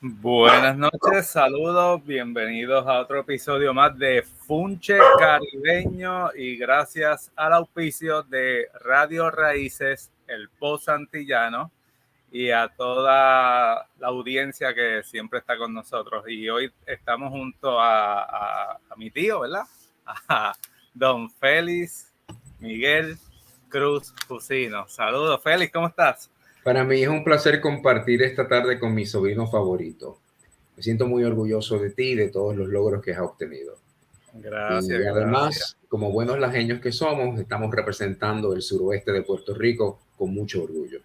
Buenas noches, saludos, bienvenidos a otro episodio más de Funche Caribeño y gracias al auspicio de Radio Raíces, el Post Antillano y a toda la audiencia que siempre está con nosotros. Y hoy estamos junto a mi tío, ¿verdad? A don Félix Miguel Cruz Fusino. Saludos, Félix, ¿cómo estás? Para mí es un placer compartir esta tarde con mi sobrino favorito. Me siento muy orgulloso de ti y de todos los logros que has obtenido. Gracias, Y además, gracias. como buenos lajeños que somos, estamos representando el suroeste de Puerto Rico con mucho orgullo.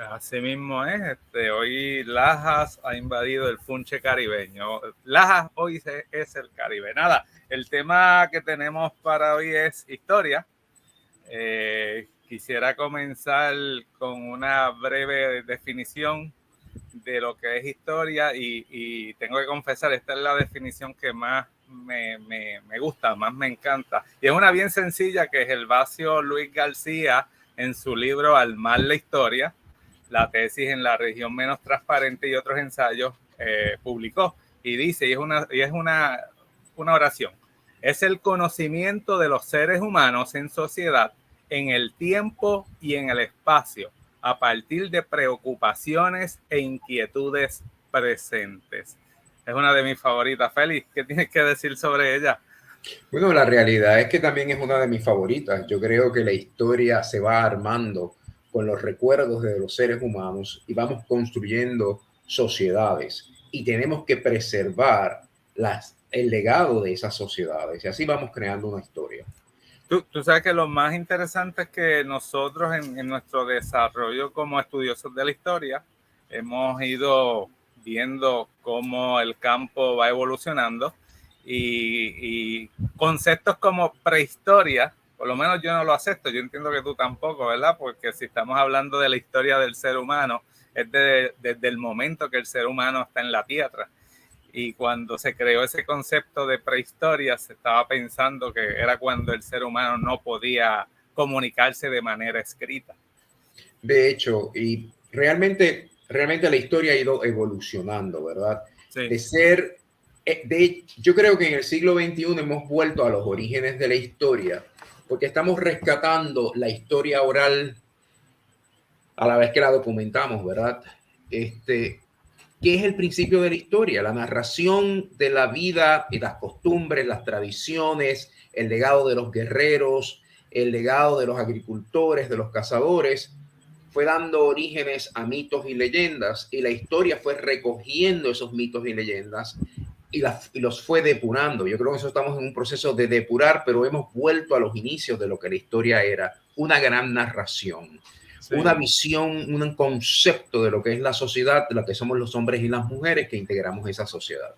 Así mismo es. Hoy Lajas ha invadido el Funche caribeño. Lajas hoy es el Caribe. Nada, el tema que tenemos para hoy es historia. Quisiera comenzar con una breve definición de lo que es historia y tengo que confesar, esta es la definición que más me gusta, más me encanta. Y es una bien sencilla que Gervasio Luis García en su libro Al mar la historia, la tesis en la región menos transparente y otros ensayos publicó y dice, y es una oración, es el conocimiento de los seres humanos en sociedad en el tiempo y en el espacio a partir de preocupaciones e inquietudes presentes. Es una de mis favoritas. Félix, ¿qué tienes que decir sobre ella? Bueno, la realidad es que también es una de mis favoritas. Yo creo que la historia se va armando con los recuerdos de los seres humanos y vamos construyendo sociedades y tenemos que preservar el legado de esas sociedades y así vamos creando una historia. Tú sabes que lo más interesante es que nosotros en nuestro desarrollo como estudiosos de la historia hemos ido viendo cómo el campo va evolucionando y conceptos como prehistoria, por lo menos yo no lo acepto, yo entiendo que tú tampoco, ¿verdad? Porque si estamos hablando de la historia del ser humano, es desde el momento que el ser humano está en la Tierra. Y cuando se creó ese concepto de prehistoria, se estaba pensando que era cuando el ser humano no podía comunicarse de manera escrita. De hecho, y realmente la historia ha ido evolucionando, ¿verdad? Sí. Yo creo que en el siglo XXI hemos vuelto a los orígenes de la historia, porque estamos rescatando la historia oral a la vez que la documentamos, ¿verdad? ¿Qué es el principio de la historia? La narración de la vida y las costumbres, las tradiciones, el legado de los guerreros, el legado de los agricultores, de los cazadores, fue dando orígenes a mitos y leyendas, y la historia fue recogiendo esos mitos y leyendas y los fue depurando. Yo creo que eso estamos en un proceso de depurar, pero hemos vuelto a los inicios de lo que la historia era, una gran narración. Sí. Una visión, un concepto de lo que es la sociedad, de lo que somos los hombres y las mujeres que integramos esa sociedad.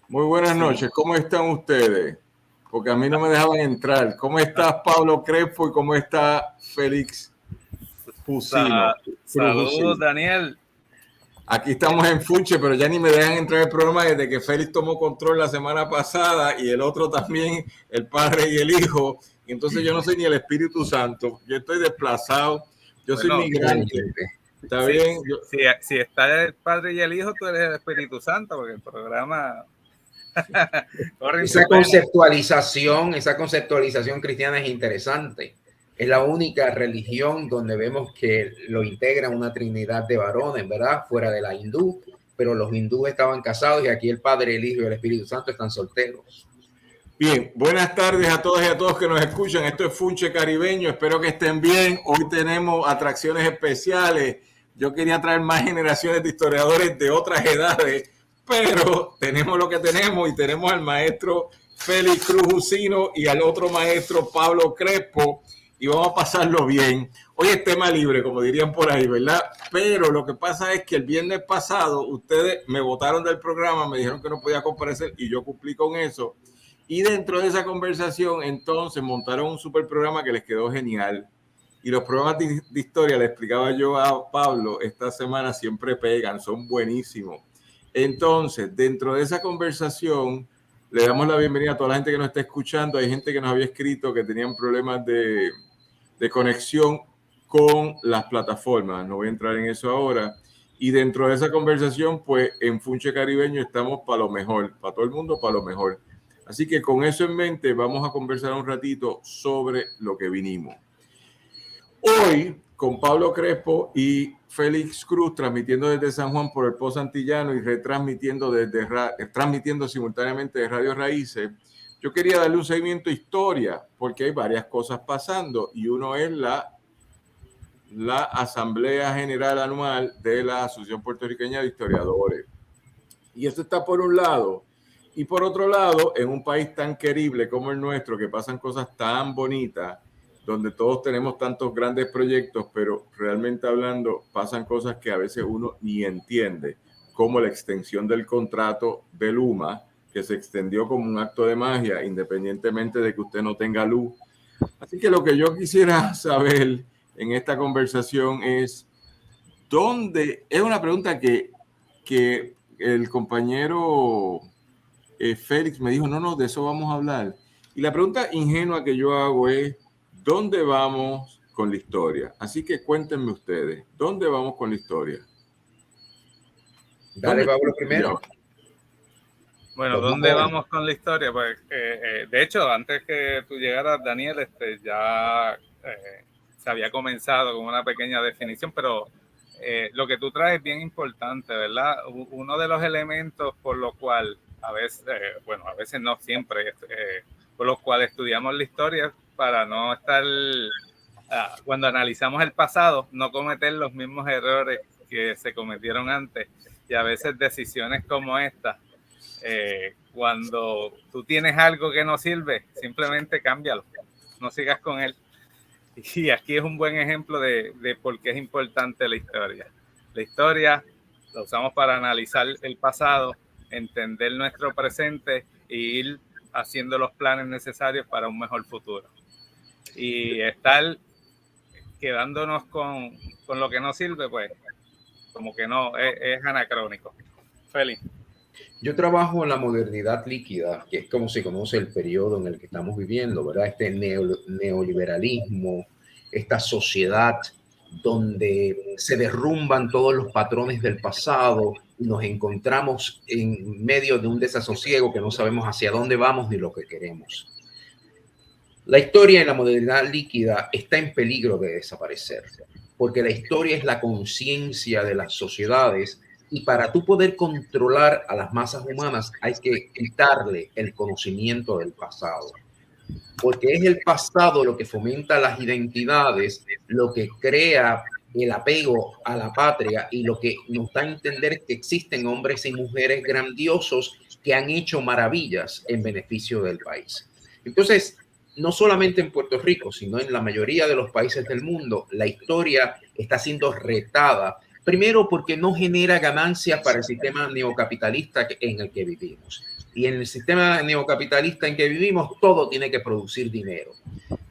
Muy buenas noches, ¿cómo están ustedes? Porque a mí no me dejaban entrar. ¿Cómo estás, Pablo Crespo, y cómo está Félix Fusino? Saludos, Daniel. Aquí estamos en Funche, pero ya ni me dejan entrar el programa desde que Félix tomó control la semana pasada y el otro también, el Padre y el Hijo. Y entonces yo no soy ni el Espíritu Santo, yo estoy desplazado, yo soy migrante. ¿Está bien? Si está el Padre y el Hijo, tú eres el Espíritu Santo, porque el programa... esa conceptualización cristiana es interesante. Es la única religión donde vemos que lo integra una trinidad de varones, ¿verdad? Fuera de la hindú, pero los hindúes estaban casados y aquí el Padre, el Hijo y el Espíritu Santo están solteros. Bien, buenas tardes a todas y a todos que nos escuchan. Esto es Funche Caribeño, espero que estén bien. Hoy tenemos atracciones especiales. Yo quería traer más generaciones de historiadores de otras edades, pero tenemos lo que tenemos y tenemos al maestro Félix Cruz Fusino y al otro maestro Pablo Crespo y vamos a pasarlo bien. Hoy es tema libre, como dirían por ahí, ¿verdad? Pero lo que pasa es que el viernes pasado ustedes me votaron del programa, me dijeron que no podía comparecer y yo cumplí con eso. Y dentro de esa conversación, entonces, montaron un super programa que les quedó genial. Y los programas de historia, le explicaba yo a Pablo, esta semana siempre pegan, son buenísimos. Entonces, dentro de esa conversación, le damos la bienvenida a toda la gente que nos está escuchando. Hay gente que nos había escrito que tenían problemas de conexión con las plataformas. No voy a entrar en eso ahora. Y dentro de esa conversación, pues en Funche Caribeño estamos para lo mejor, para todo el mundo, para lo mejor. Así que con eso en mente vamos a conversar un ratito sobre lo que vinimos. Hoy, con Pablo Crespo y Félix Cruz, transmitiendo desde San Juan por el Pozo Antillano y transmitiendo simultáneamente de Radio Raíces, yo quería darle un seguimiento a historia, porque hay varias cosas pasando, y uno es la Asamblea General Anual de la Asociación Puertorriqueña de Historiadores. Y esto está por un lado. Y por otro lado, en un país tan querible como el nuestro, que pasan cosas tan bonitas, donde todos tenemos tantos grandes proyectos, pero realmente hablando pasan cosas que a veces uno ni entiende, como la extensión del contrato de Luma, que se extendió como un acto de magia, independientemente de que usted no tenga luz. Así que lo que yo quisiera saber en esta conversación es, ¿dónde? Es una pregunta que el compañero Félix me dijo, no, de eso vamos a hablar. Y la pregunta ingenua que yo hago es, ¿dónde vamos con la historia? Así que cuéntenme ustedes, ¿dónde vamos con la historia? Dale, Pablo, primero. Bueno, ¿dónde vamos con la historia? Pues, de hecho, antes que tú llegaras, Daniel, ya se había comenzado con una pequeña definición, pero lo que tú traes es bien importante, ¿verdad? Uno de los elementos por lo cual, a veces no siempre, por los cuales estudiamos la historia, para no estar, cuando analizamos el pasado, no cometer los mismos errores que se cometieron antes, y a veces decisiones como esta. Cuando tú tienes algo que no sirve, simplemente cámbialo, no sigas con él. Y aquí es un buen ejemplo de por qué es importante la historia. La historia la usamos para analizar el pasado, entender nuestro presente e ir haciendo los planes necesarios para un mejor futuro. Y estar quedándonos con lo que no sirve, pues como que no, es anacrónico. Félix. Yo trabajo en la modernidad líquida, que es como se conoce el periodo en el que estamos viviendo, ¿verdad? Este neoliberalismo, esta sociedad donde se derrumban todos los patrones del pasado y nos encontramos en medio de un desasosiego que no sabemos hacia dónde vamos ni lo que queremos. La historia en la modernidad líquida está en peligro de desaparecer, porque la historia es la conciencia de las sociedades. Y para tú poder controlar a las masas humanas hay que quitarle el conocimiento del pasado. Porque es el pasado lo que fomenta las identidades, lo que crea el apego a la patria y lo que nos da a entender que existen hombres y mujeres grandiosos que han hecho maravillas en beneficio del país. Entonces, no solamente en Puerto Rico, sino en la mayoría de los países del mundo, la historia está siendo retada. Primero, porque no genera ganancias para el sistema neocapitalista en el que vivimos. Y en el sistema neocapitalista en que vivimos, todo tiene que producir dinero.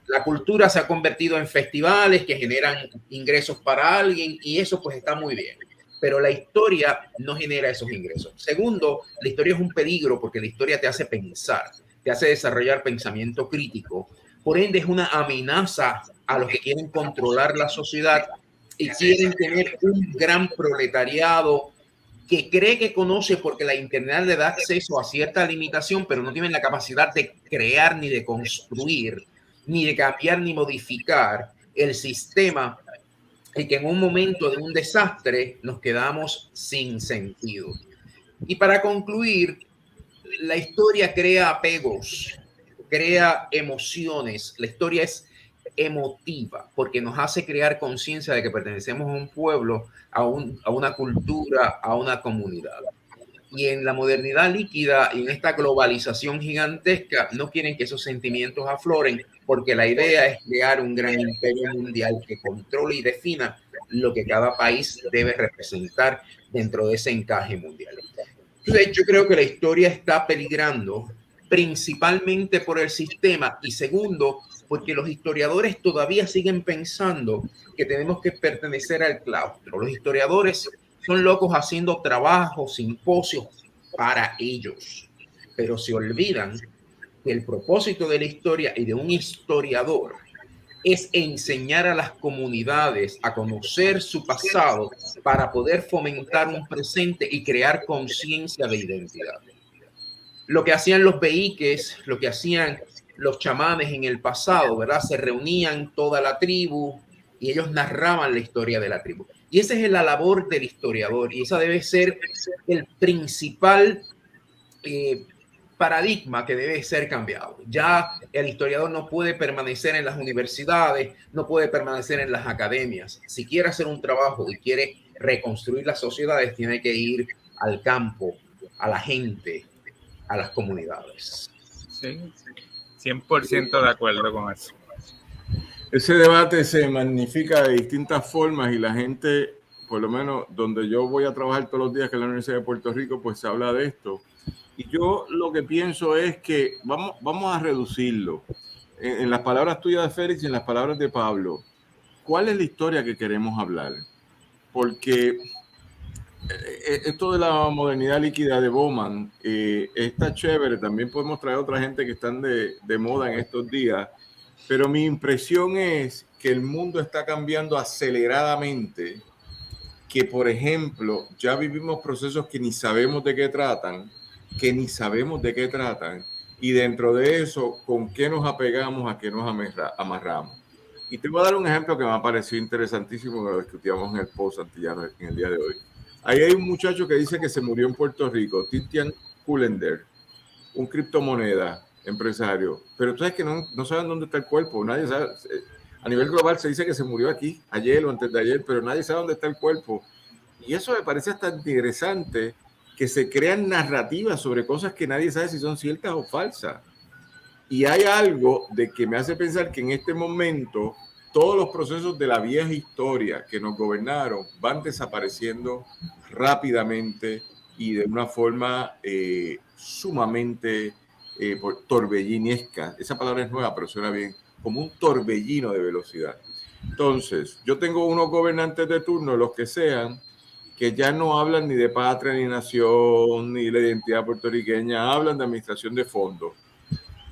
La cultura se ha convertido en festivales que generan ingresos para alguien y eso pues está muy bien. Pero la historia no genera esos ingresos. Segundo, la historia es un peligro porque la historia te hace pensar, te hace desarrollar pensamiento crítico. Por ende, es una amenaza a los que quieren controlar la sociedad y quieren tener un gran proletariado que cree que conoce porque la Internet le da acceso a cierta limitación, pero no tienen la capacidad de crear ni de construir, ni de cambiar ni modificar el sistema, y que en un momento de un desastre nos quedamos sin sentido. Y para concluir, la historia crea apegos, crea emociones. La historia es emotiva porque nos hace crear conciencia de que pertenecemos a un pueblo, a una cultura, a una comunidad. Y en la modernidad líquida y en esta globalización gigantesca no quieren que esos sentimientos afloren porque la idea es crear un gran imperio mundial que controle y defina lo que cada país debe representar dentro de ese encaje mundial. Entonces, yo creo que la historia está peligrando principalmente por el sistema y segundo, porque los historiadores todavía siguen pensando que tenemos que pertenecer al claustro. Los historiadores son locos haciendo trabajos, simposios para ellos, pero se olvidan que el propósito de la historia y de un historiador es enseñar a las comunidades a conocer su pasado para poder fomentar un presente y crear conciencia de identidad. Lo que hacían los beíques, lo que hacían los chamanes en el pasado, ¿verdad? Se reunían toda la tribu y ellos narraban la historia de la tribu. Y esa es la labor del historiador y esa debe ser el principal paradigma que debe ser cambiado. Ya el historiador no puede permanecer en las universidades, no puede permanecer en las academias. Si quiere hacer un trabajo y quiere reconstruir las sociedades, tiene que ir al campo, a la gente, a las comunidades. Sí, 100% de acuerdo con eso. Ese debate se magnifica de distintas formas y la gente, por lo menos donde yo voy a trabajar todos los días, que es la Universidad de Puerto Rico, pues se habla de esto. Y yo lo que pienso es que vamos a reducirlo. En las palabras tuyas de Félix y en las palabras de Pablo, ¿cuál es la historia que queremos hablar? Porque esto de la modernidad líquida de Bowman está chévere. También podemos traer a otra gente que están de moda en estos días. Pero mi impresión es que el mundo está cambiando aceleradamente, que por ejemplo ya vivimos procesos que ni sabemos de qué tratan, y dentro de eso, ¿con qué nos apegamos, a qué nos amarramos? Y te voy a dar un ejemplo que me ha parecido interesantísimo, que lo discutíamos en el post antillano en el día de hoy. Ahí hay un muchacho que dice que se murió en Puerto Rico, Titian Kullender, un criptomoneda empresario, pero tú sabes que no saben dónde está el cuerpo, nadie sabe. A nivel global se dice que se murió aquí, ayer o antes de ayer, pero nadie sabe dónde está el cuerpo. Y eso me parece hasta interesante, que se crean narrativas sobre cosas que nadie sabe si son ciertas o falsas. Y hay algo de que me hace pensar que en este momento todos los procesos de la vieja historia que nos gobernaron van desapareciendo rápidamente y de una forma sumamente torbellinesca. Esa palabra es nueva, pero suena bien, como un torbellino de velocidad. Entonces, yo tengo unos gobernantes de turno, los que sean, que ya no hablan ni de patria ni nación, ni de la identidad puertorriqueña, hablan de administración de fondos.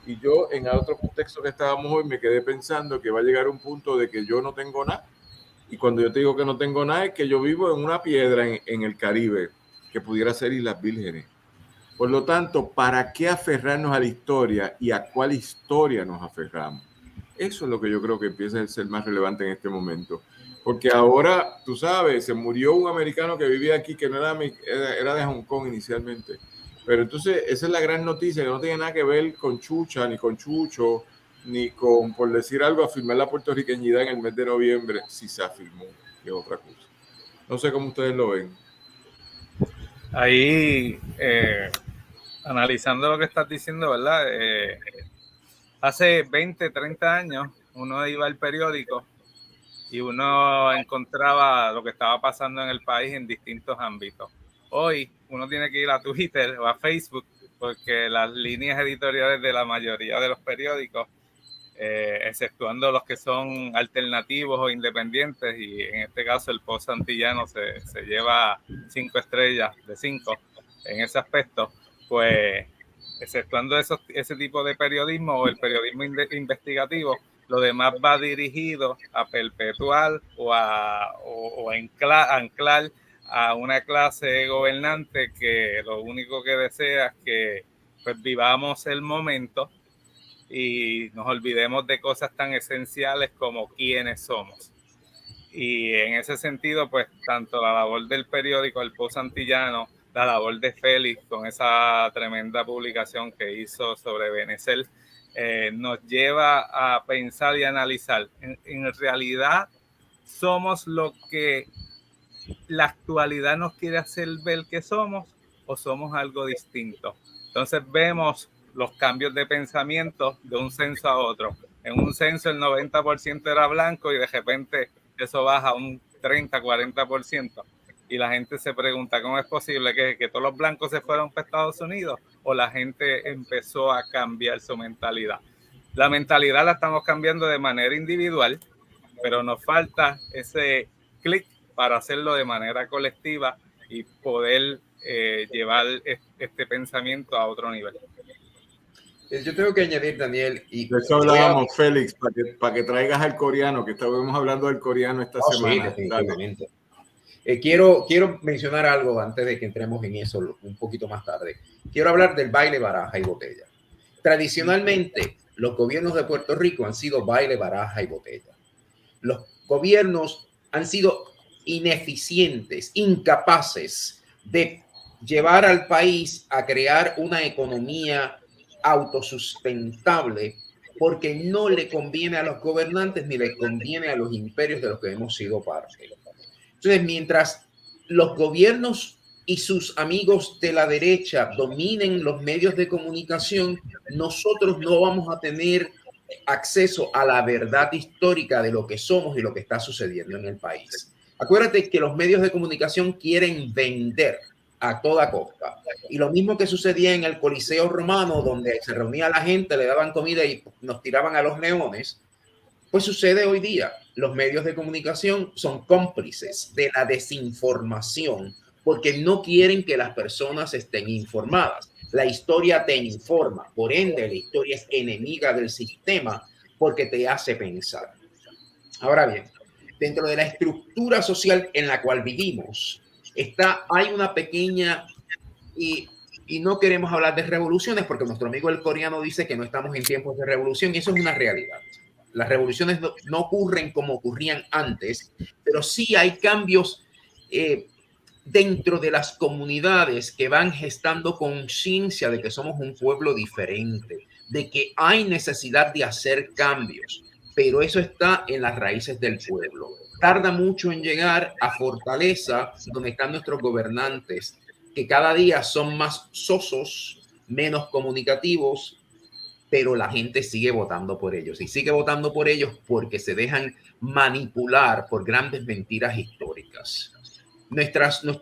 Y yo, en otro contexto que estábamos hoy, me quedé pensando que va a llegar un punto de que yo no tengo nada. Y cuando yo te digo que no tengo nada, es que yo vivo en una piedra en el Caribe, que pudiera ser Islas Vírgenes. Por lo tanto, ¿para qué aferrarnos a la historia y a cuál historia nos aferramos? Eso es lo que yo creo que empieza a ser más relevante en este momento. Porque ahora, tú sabes, se murió un americano que vivía aquí, que no era de Hong Kong inicialmente. Pero entonces, esa es la gran noticia, que no tiene nada que ver con Chucha, ni con Chucho, ni con, por decir algo, afirmar la puertorriqueñidad en el mes de noviembre, si se afirmó, que es otra cosa. No sé cómo ustedes lo ven. Ahí, analizando lo que estás diciendo, ¿verdad? Hace 20, 30 años, uno iba al periódico y uno encontraba lo que estaba pasando en el país en distintos ámbitos. Hoy uno tiene que ir a Twitter o a Facebook porque las líneas editoriales de la mayoría de los periódicos, exceptuando los que son alternativos o independientes, y en este caso el Post Antillano se lleva 5 estrellas de 5 en ese aspecto, pues exceptuando ese tipo de periodismo o el periodismo investigativo, lo demás va dirigido a perpetuar o a anclar a una clase gobernante que lo único que desea es que pues, vivamos el momento y nos olvidemos de cosas tan esenciales como quiénes somos. Y en ese sentido, pues tanto la labor del periódico El Post Antillano, la labor de Félix con esa tremenda publicación que hizo sobre Benecel, nos lleva a pensar y analizar. En realidad somos lo que la actualidad nos quiere hacer ver que somos, o somos algo distinto. Entonces vemos los cambios de pensamiento de un censo a otro. En un censo el 90% era blanco y de repente eso baja a un 30, 40%. Y la gente se pregunta, ¿cómo es posible que todos los blancos se fueron para Estados Unidos? ¿O la gente empezó a cambiar su mentalidad? La mentalidad la estamos cambiando de manera individual, pero nos falta ese clic para hacerlo de manera colectiva y poder llevar este pensamiento a otro nivel. Yo tengo que añadir, Daniel, y de eso hablábamos, Félix, para que traigas al coreano, que estábamos hablando del coreano esta semana. Sí, definitivamente. Quiero mencionar algo antes de que entremos en eso un poquito más tarde. Quiero hablar del baile, baraja y botella. Tradicionalmente, los gobiernos de Puerto Rico han sido baile, baraja y botella. Los gobiernos han sido ineficientes, incapaces de llevar al país a crear una economía autosustentable, porque no le conviene a los gobernantes ni le conviene a los imperios de los que hemos sido parte. Entonces, mientras los gobiernos y sus amigos de la derecha dominen los medios de comunicación, nosotros no vamos a tener acceso a la verdad histórica de lo que somos y lo que está sucediendo en el país. Acuérdate que los medios de comunicación quieren vender a toda costa. Y lo mismo que sucedía en el Coliseo Romano, donde se reunía la gente, le daban comida y nos tiraban a los leones, pues sucede hoy día. Los medios de comunicación son cómplices de la desinformación porque no quieren que las personas estén informadas. La historia te informa, por ende la historia es enemiga del sistema porque te hace pensar. Ahora bien, dentro de la estructura social en la cual vivimos, hay una pequeña, y no queremos hablar de revoluciones porque nuestro amigo el coreano dice que no estamos en tiempos de revolución y eso es una realidad. Las revoluciones no ocurren como ocurrían antes, pero sí hay cambios dentro de las comunidades que van gestando conciencia de que somos un pueblo diferente, de que hay necesidad de hacer cambios, pero eso está en las raíces del pueblo. Tarda mucho en llegar a Fortaleza, donde están nuestros gobernantes, que cada día son más sosos, menos comunicativos, pero la gente sigue votando por ellos y sigue votando por ellos porque se dejan manipular por grandes mentiras históricas.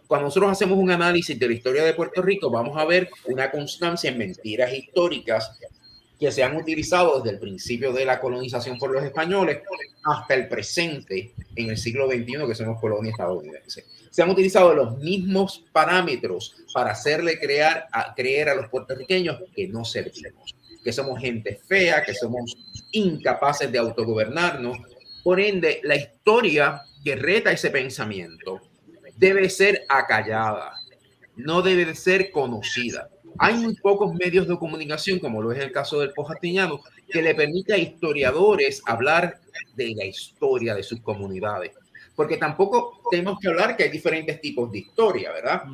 Cuando nosotros hacemos un análisis de la historia de Puerto Rico, vamos a ver una constancia en mentiras históricas que se han utilizado desde el principio de la colonización por los españoles hasta el presente, en el siglo XXI, que somos colonia estadounidense. Se han utilizado los mismos parámetros para hacerle creer a los puertorriqueños que no servimos, que somos gente fea, que somos incapaces de autogobernarnos. Por ende, la historia que reta ese pensamiento debe ser acallada, no debe de ser conocida. Hay muy pocos medios de comunicación, como lo es el caso del Pojastiñano, que le permite a historiadores hablar de la historia de sus comunidades. Porque tampoco tenemos que hablar que hay diferentes tipos de historia, ¿verdad?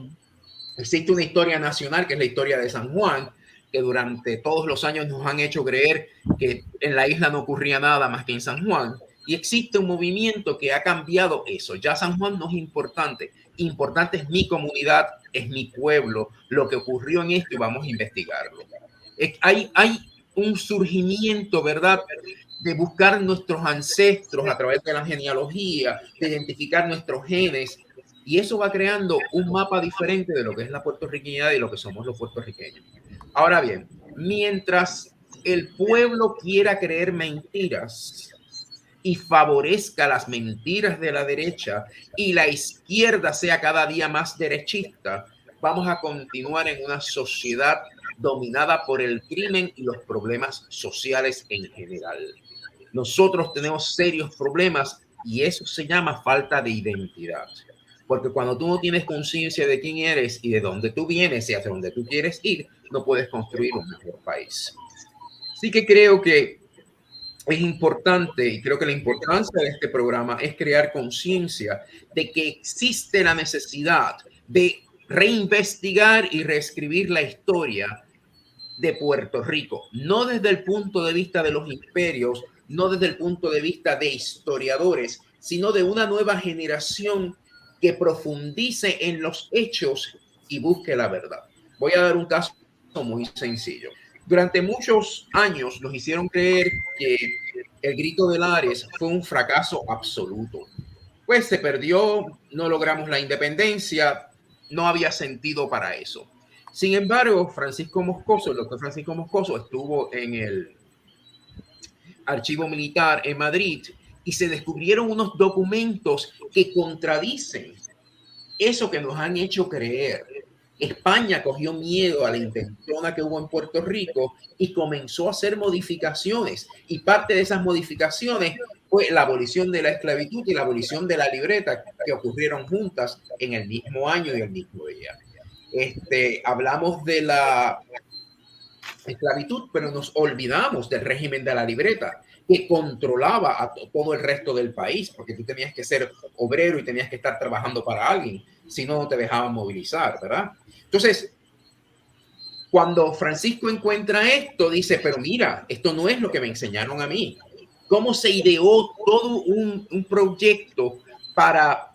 Existe una historia nacional, que es la historia de San Juan, que durante todos los años nos han hecho creer que en la isla no ocurría nada más que en San Juan. Y existe un movimiento que ha cambiado eso. Ya San Juan no es importante. Importante es mi comunidad, es mi pueblo, lo que ocurrió en esto y vamos a investigarlo. Hay un surgimiento, ¿verdad?, de buscar nuestros ancestros a través de la genealogía, de identificar nuestros genes. Y eso va creando un mapa diferente de lo que es la puertorriqueñidad y lo que somos los puertorriqueños. Ahora bien, mientras el pueblo quiera creer mentiras y favorezca las mentiras de la derecha y la izquierda sea cada día más derechista, vamos a continuar en una sociedad dominada por el crimen y los problemas sociales en general. Nosotros tenemos serios problemas y eso se llama falta de identidad. Porque cuando tú no tienes conciencia de quién eres y de dónde tú vienes y hacia dónde tú quieres ir, no puedes construir un mejor país. Así que creo que es importante, y creo que la importancia de este programa es crear conciencia de que existe la necesidad de reinvestigar y reescribir la historia de Puerto Rico, no desde el punto de vista de los imperios, no desde el punto de vista de historiadores, sino de una nueva generación que profundice en los hechos y busque la verdad. Voy a dar un caso muy sencillo. Durante muchos años nos hicieron creer que el Grito de Lares fue un fracaso absoluto. Pues se perdió, no logramos la independencia, no había sentido para eso. Sin embargo, Francisco Moscoso, el doctor Francisco Moscoso, estuvo en el Archivo Militar en Madrid y se descubrieron unos documentos que contradicen eso que nos han hecho creer. España cogió miedo a la intentona que hubo en Puerto Rico y comenzó a hacer modificaciones. Y parte de esas modificaciones fue la abolición de la esclavitud y la abolición de la libreta, que ocurrieron juntas en el mismo año y el mismo día. Hablamos de la esclavitud, pero nos olvidamos del régimen de la libreta, que controlaba a todo el resto del país, porque tú tenías que ser obrero y tenías que estar trabajando para alguien, si no, no te dejaban movilizar, ¿verdad? Entonces, cuando Francisco encuentra esto, dice, pero mira, esto no es lo que me enseñaron a mí. ¿Cómo se ideó todo un proyecto para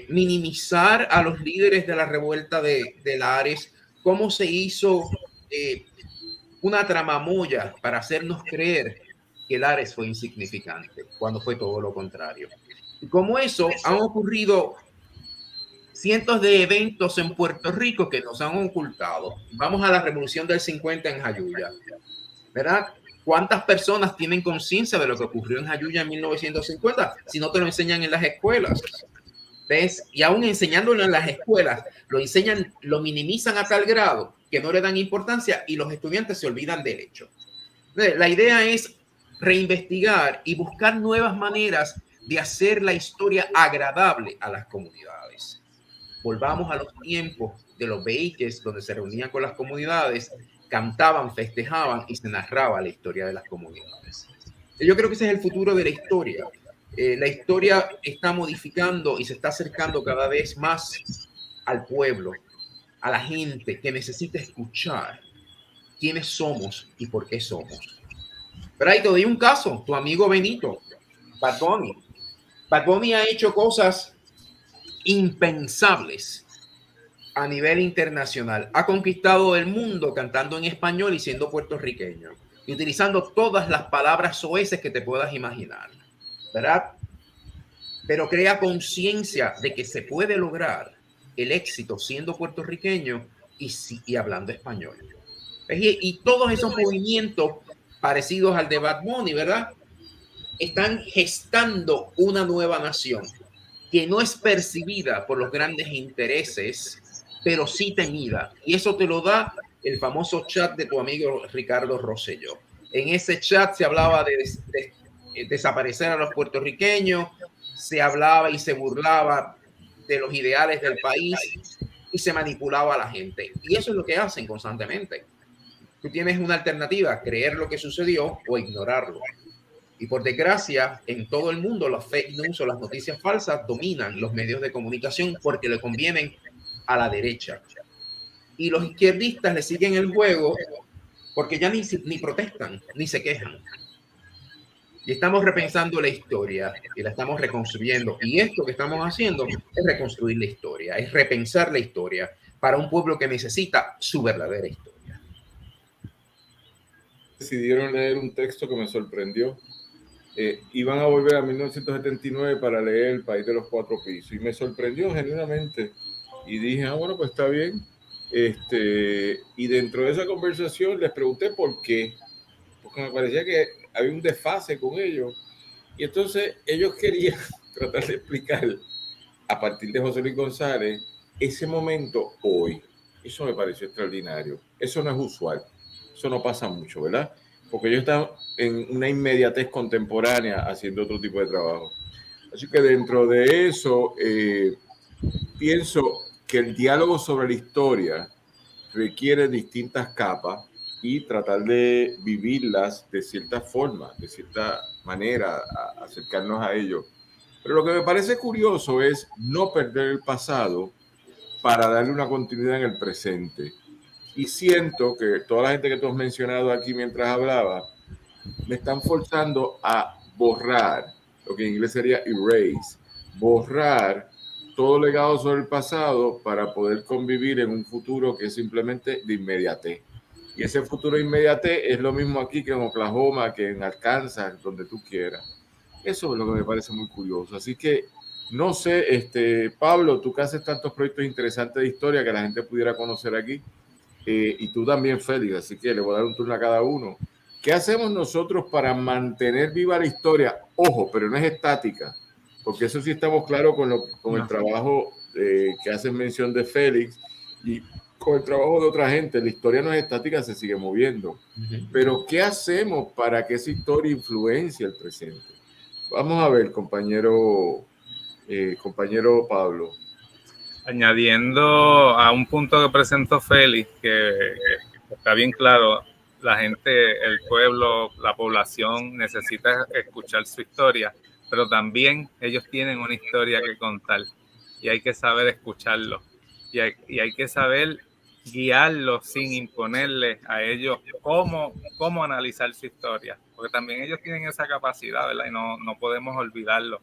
minimizar a los líderes de la revuelta de Lares? ¿Cómo se hizo una tramamoya para hacernos creer que Lares fue insignificante, cuando fue todo lo contrario? Y como eso, han ocurrido cientos de eventos en Puerto Rico que nos han ocultado. Vamos a la revolución del 50 en Jayuya, ¿verdad? ¿Cuántas personas tienen conciencia de lo que ocurrió en Jayuya en 1950 si no te lo enseñan en las escuelas? ¿Ves? Y aún enseñándolo en las escuelas, lo enseñan, lo minimizan a tal grado que no le dan importancia y los estudiantes se olvidan del hecho. La idea es reinvestigar y buscar nuevas maneras de hacer la historia agradable a las comunidades. Volvamos a los tiempos de los vehículos donde se reunían con las comunidades, cantaban, festejaban y se narraba la historia de las comunidades. Yo creo que ese es el futuro de la historia. La historia está modificando y se está acercando cada vez más al pueblo, a la gente que necesita escuchar quiénes somos y por qué somos. Pero ahí te doy un caso, tu amigo Benito, Bad Bunny. Bad Bunny ha hecho cosas impensables a nivel internacional. Ha conquistado el mundo cantando en español y siendo puertorriqueño y utilizando todas las palabras soeces que te puedas imaginar, ¿verdad? Pero crea conciencia de que se puede lograr el éxito siendo puertorriqueño y hablando español. Y todos esos movimientos parecidos al de Bad Bunny, ¿verdad? Están gestando una nueva nación que no es percibida por los grandes intereses, pero sí temida. Y eso te lo da el famoso chat de tu amigo Ricardo Rosselló. En ese chat se hablaba de desaparecer a los puertorriqueños, se hablaba y se burlaba de los ideales del país y se manipulaba a la gente. Y eso es lo que hacen constantemente. Tú tienes una alternativa, creer lo que sucedió o ignorarlo. Y por desgracia, en todo el mundo las fake news o las noticias falsas dominan los medios de comunicación porque le convienen a la derecha. Y los izquierdistas le siguen el juego porque ya ni protestan, ni se quejan. Y estamos repensando la historia y la estamos reconstruyendo. Y esto que estamos haciendo es reconstruir la historia, es repensar la historia para un pueblo que necesita su verdadera historia. Decidieron leer un texto que me sorprendió. Iban a volver a 1979 para leer El País de los Cuatro Pisos y me sorprendió genuinamente y dije, bueno, pues está bien. Y dentro de esa conversación les pregunté por qué, porque me parecía que había un desfase con ellos y entonces ellos querían tratar de explicar a partir de José Luis González ese momento hoy. Eso me pareció extraordinario. Eso no es usual, eso no pasa mucho, ¿verdad? Porque ellos están en una inmediatez contemporánea haciendo otro tipo de trabajo. Así que dentro de eso, pienso que el diálogo sobre la historia requiere distintas capas y tratar de vivirlas de cierta forma, de cierta manera, acercarnos a ello. Pero lo que me parece curioso es no perder el pasado para darle una continuidad en el presente. Y siento que toda la gente que tú has mencionado aquí mientras hablaba, me están forzando a borrar, lo que en inglés sería erase, borrar todo legado sobre el pasado para poder convivir en un futuro que es simplemente de inmediatez. Y ese futuro de inmediatez es lo mismo aquí que en Oklahoma, que en Arkansas, donde tú quieras. Eso es lo que me parece muy curioso. Así que, no sé, Pablo, tú que haces tantos proyectos interesantes de historia que la gente pudiera conocer aquí, y tú también, Félix, así que le voy a dar un turno a cada uno. ¿Qué hacemos nosotros para mantener viva la historia? Ojo, pero no es estática, porque eso sí estamos claros con el trabajo que hacen mención de Félix, y con el trabajo de otra gente. La historia no es estática, se sigue moviendo. Pero ¿qué hacemos para que esa historia influencie el presente? Vamos a ver, compañero Pablo. Añadiendo a un punto que presentó Félix, que está bien claro, la gente, el pueblo, la población necesita escuchar su historia, pero también ellos tienen una historia que contar y hay que saber escucharlo y hay que saber guiarlos sin imponerles a ellos cómo analizar su historia, porque también ellos tienen esa capacidad, ¿verdad? Y no podemos olvidarlo.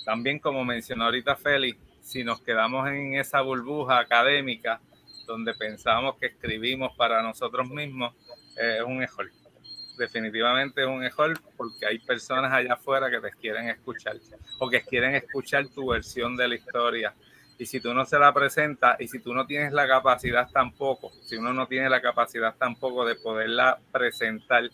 También, como mencionó ahorita Félix, si nos quedamos en esa burbuja académica donde pensamos que escribimos para nosotros mismos, es un error. Definitivamente es un error, porque hay personas allá afuera que te quieren escuchar o que quieren escuchar tu versión de la historia. Y si tú no se la presentas y si tú no tienes la capacidad tampoco, si uno no tiene la capacidad tampoco de poderla presentar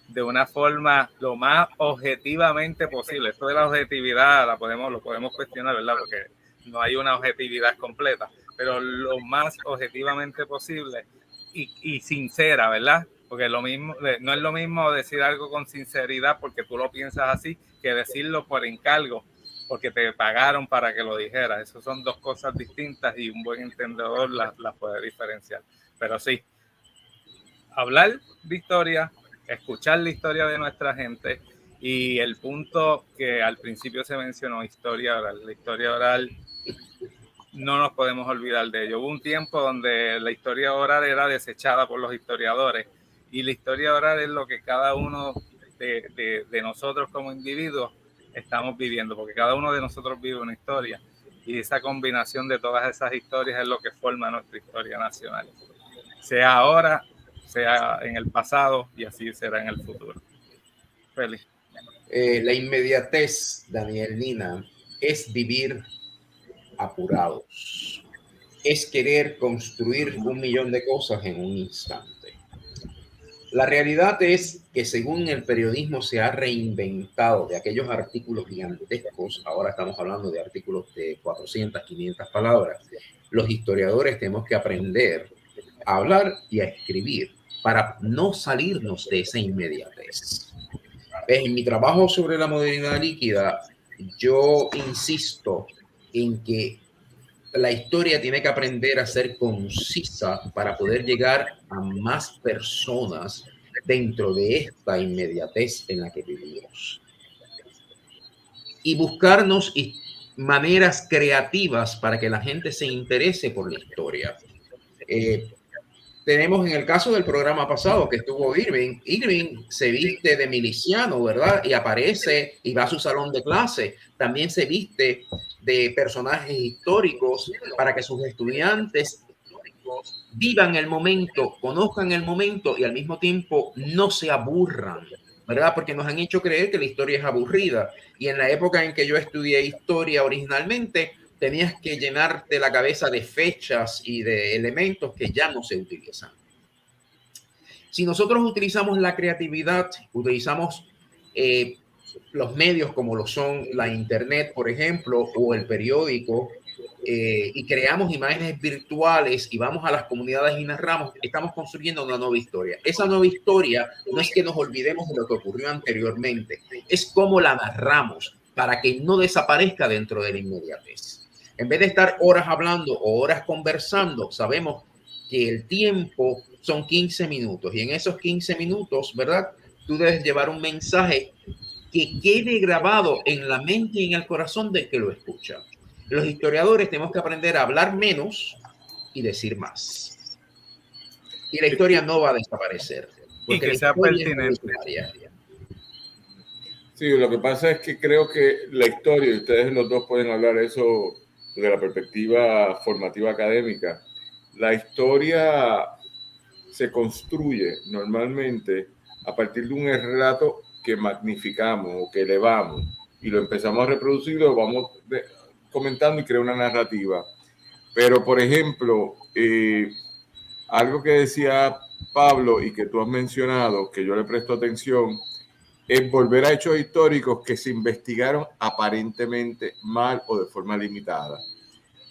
de una forma lo más objetivamente posible. Esto de la objetividad lo podemos cuestionar, ¿verdad? Porque no hay una objetividad completa, pero lo más objetivamente posible y sincera, ¿verdad? Porque no es lo mismo decir algo con sinceridad porque tú lo piensas así que decirlo por encargo, porque te pagaron para que lo dijeras. Esas son dos cosas distintas y un buen entendedor las puede diferenciar. Pero sí, hablar de historia, escuchar la historia de nuestra gente y el punto que al principio se mencionó, historia oral. La historia oral no nos podemos olvidar de ello. Hubo un tiempo donde la historia oral era desechada por los historiadores y la historia oral es lo que cada uno de nosotros como individuos estamos viviendo, porque cada uno de nosotros vive una historia y esa combinación de todas esas historias es lo que forma nuestra historia nacional, sea ahora, sea en el pasado y así será en el futuro. Félix. La inmediatez, Daniel Nina, es vivir apurados. Es querer construir 1.000.000 de cosas en un instante. La realidad es que según el periodismo se ha reinventado de aquellos artículos gigantescos, ahora estamos hablando de artículos de 400, 500 palabras, los historiadores tenemos que aprender a hablar y a escribir para no salirnos de esa inmediatez. En mi trabajo sobre la modernidad líquida, yo insisto en que la historia tiene que aprender a ser concisa para poder llegar a más personas dentro de esta inmediatez en la que vivimos. Y buscarnos maneras creativas para que la gente se interese por la historia. Tenemos en el caso del programa pasado que estuvo Irving. Irving se viste de miliciano, ¿verdad? Y aparece y va a su salón de clase. También se viste de personajes históricos para que sus estudiantes vivan el momento, conozcan el momento y al mismo tiempo no se aburran, ¿verdad? Porque nos han hecho creer que la historia es aburrida. Y en la época en que yo estudié historia originalmente, tenías que llenarte la cabeza de fechas y de elementos que ya no se utilizan. Si nosotros utilizamos la creatividad, utilizamos los medios como lo son la internet, por ejemplo, o el periódico, y creamos imágenes virtuales y vamos a las comunidades y narramos, estamos construyendo una nueva historia. Esa nueva historia no es que nos olvidemos de lo que ocurrió anteriormente, es cómo la narramos para que no desaparezca dentro de la inmediatez. En vez de estar horas hablando o horas conversando, sabemos que el tiempo son 15 minutos y en esos 15 minutos, ¿verdad? Tú debes llevar un mensaje que quede grabado en la mente y en el corazón del que lo escucha. Los historiadores tenemos que aprender a hablar menos y decir más. Y la historia no va a desaparecer. Y que sea pertinente. Sí, lo que pasa es que creo que la historia, y ustedes los dos pueden hablar eso desde la perspectiva formativa académica, la historia se construye normalmente a partir de un relato que magnificamos o que elevamos y lo empezamos a reproducir, lo vamos comentando y crea una narrativa. Pero, por ejemplo, algo que decía Pablo y que tú has mencionado, que yo le presto atención, es volver a hechos históricos que se investigaron aparentemente mal o de forma limitada.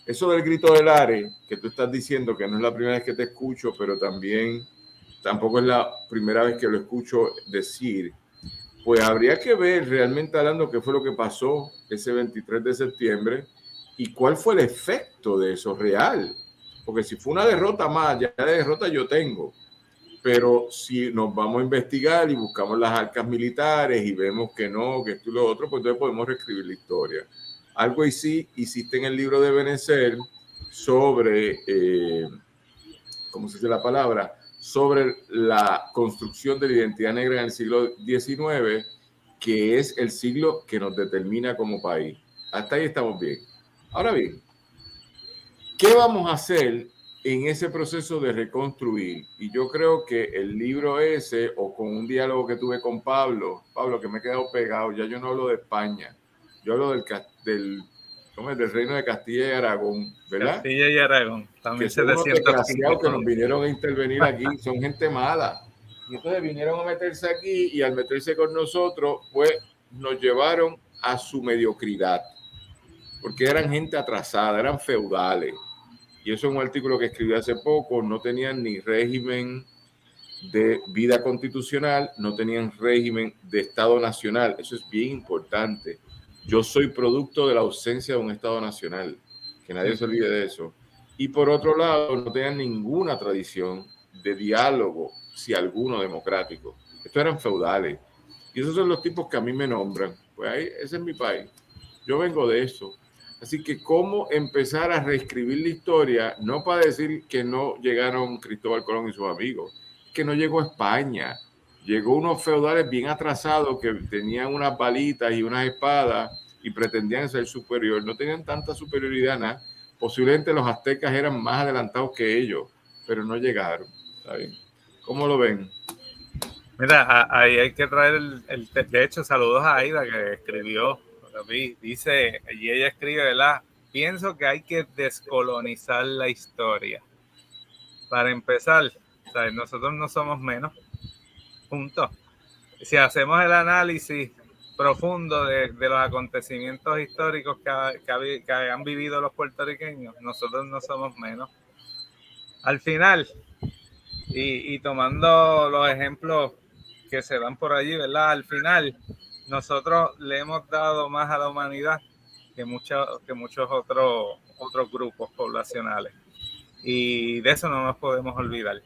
Eso del grito del Are, que tú estás diciendo que no es la primera vez que te escucho, pero tampoco es la primera vez que lo escucho decir, pues habría que ver realmente, hablando, qué fue lo que pasó ese 23 de septiembre y cuál fue el efecto de eso real. Porque si fue una derrota más, ya de derrota yo tengo. Pero si nos vamos a investigar y buscamos las arcas militares y vemos que no, que esto y lo otro, pues entonces podemos reescribir la historia. Algo así hiciste en el libro de Benecer sobre, ¿cómo se dice la palabra? Sobre la construcción de la identidad negra en el siglo XIX, que es el siglo que nos determina como país. Hasta ahí estamos bien. Ahora bien, ¿qué vamos a hacer en ese proceso de reconstruir? Y yo creo que el libro ese, o con un diálogo que tuve con Pablo, que me he quedado pegado, ya yo no hablo de España, yo hablo del Reino de Castilla y Aragón, ¿verdad? Castilla y Aragón, también que son unos 715. desgraciados que nos vinieron a intervenir aquí, son gente mala. Y entonces vinieron a meterse aquí y al meterse con nosotros, pues nos llevaron a su mediocridad, porque eran gente atrasada, eran feudales. Y eso es un artículo que escribí hace poco, no tenían ni régimen de vida constitucional, no tenían régimen de Estado nacional. Eso es bien importante. Yo soy producto de la ausencia de un Estado nacional, que nadie se olvide de eso. Y por otro lado, no tenían ninguna tradición de diálogo, si alguno democrático. Estos eran feudales. Y esos son los tipos que a mí me nombran. Pues ahí, ese es mi país. Yo vengo de eso. Así que cómo empezar a reescribir la historia, no para decir que no llegaron Cristóbal Colón y sus amigos, que no llegó a España. Llegó unos feudales bien atrasados que tenían unas balitas y unas espadas y pretendían ser superior. No tenían tanta superioridad, nada. Posiblemente los aztecas eran más adelantados que ellos, pero no llegaron. ¿Está bien? ¿Cómo lo ven? Mira, ahí hay que traer de hecho, saludos a Aida que escribió, dice, y ella escribe, ¿verdad? Pienso que hay que descolonizar la historia. Para empezar, ¿sabes? Nosotros no somos menos, punto. Si hacemos el análisis profundo de los acontecimientos históricos que han vivido los puertorriqueños, nosotros no somos menos. Al final, y tomando los ejemplos que se dan por allí, ¿verdad? Al final, nosotros le hemos dado más a la humanidad que muchos otros grupos poblacionales. Y de eso no nos podemos olvidar.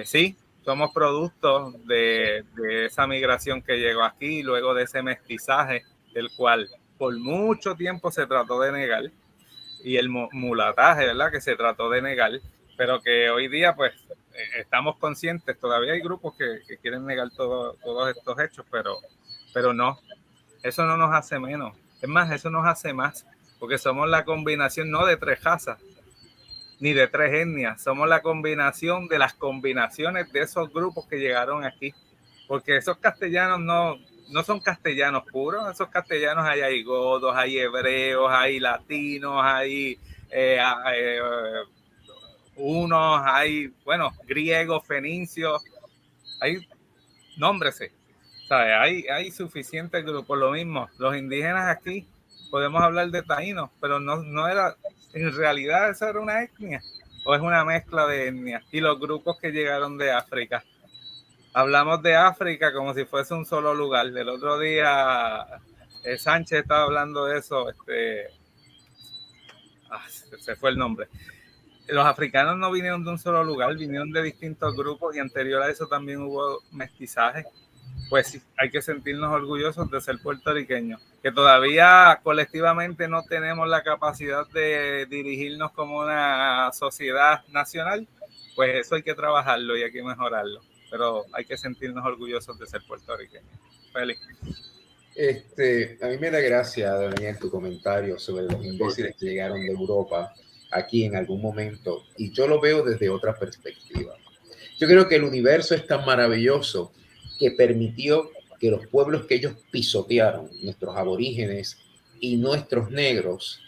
Sí, somos producto de esa migración que llegó aquí, luego de ese mestizaje, el cual por mucho tiempo se trató de negar, y el mulataje, ¿verdad? Que se trató de negar, pero que hoy día, pues, estamos conscientes. Todavía hay grupos que quieren negar todos estos hechos, pero no, eso no nos hace menos. Es más, eso nos hace más, porque somos la combinación no de 3 razas, ni de 3 etnias, somos la combinación de las combinaciones de esos grupos que llegaron aquí, porque esos castellanos no son castellanos puros, esos castellanos hay godos, hay hebreos, hay latinos, hay unos, hay, bueno, griegos, fenicios, hay, nómbrese, ¿sabes? Hay suficientes grupos. Lo mismo, los indígenas aquí, podemos hablar de taínos, pero no era, en realidad eso era una etnia, o es una mezcla de etnias. Y los grupos que llegaron de África, hablamos de África como si fuese un solo lugar. El otro día Sánchez estaba hablando de eso, se fue el nombre. Los africanos no vinieron de un solo lugar, vinieron de distintos grupos, y anterior a eso también hubo mestizaje. Pues sí, hay que sentirnos orgullosos de ser puertorriqueños, que todavía colectivamente no tenemos la capacidad de dirigirnos como una sociedad nacional. Pues eso hay que trabajarlo y hay que mejorarlo, pero hay que sentirnos orgullosos de ser puertorriqueños. Félix. A mí me da gracia, Daniel, tu comentario sobre los imbéciles que llegaron de Europa aquí en algún momento, y yo lo veo desde otra perspectiva. Yo creo que el universo es tan maravilloso que permitió que los pueblos que ellos pisotearon, nuestros aborígenes y nuestros negros,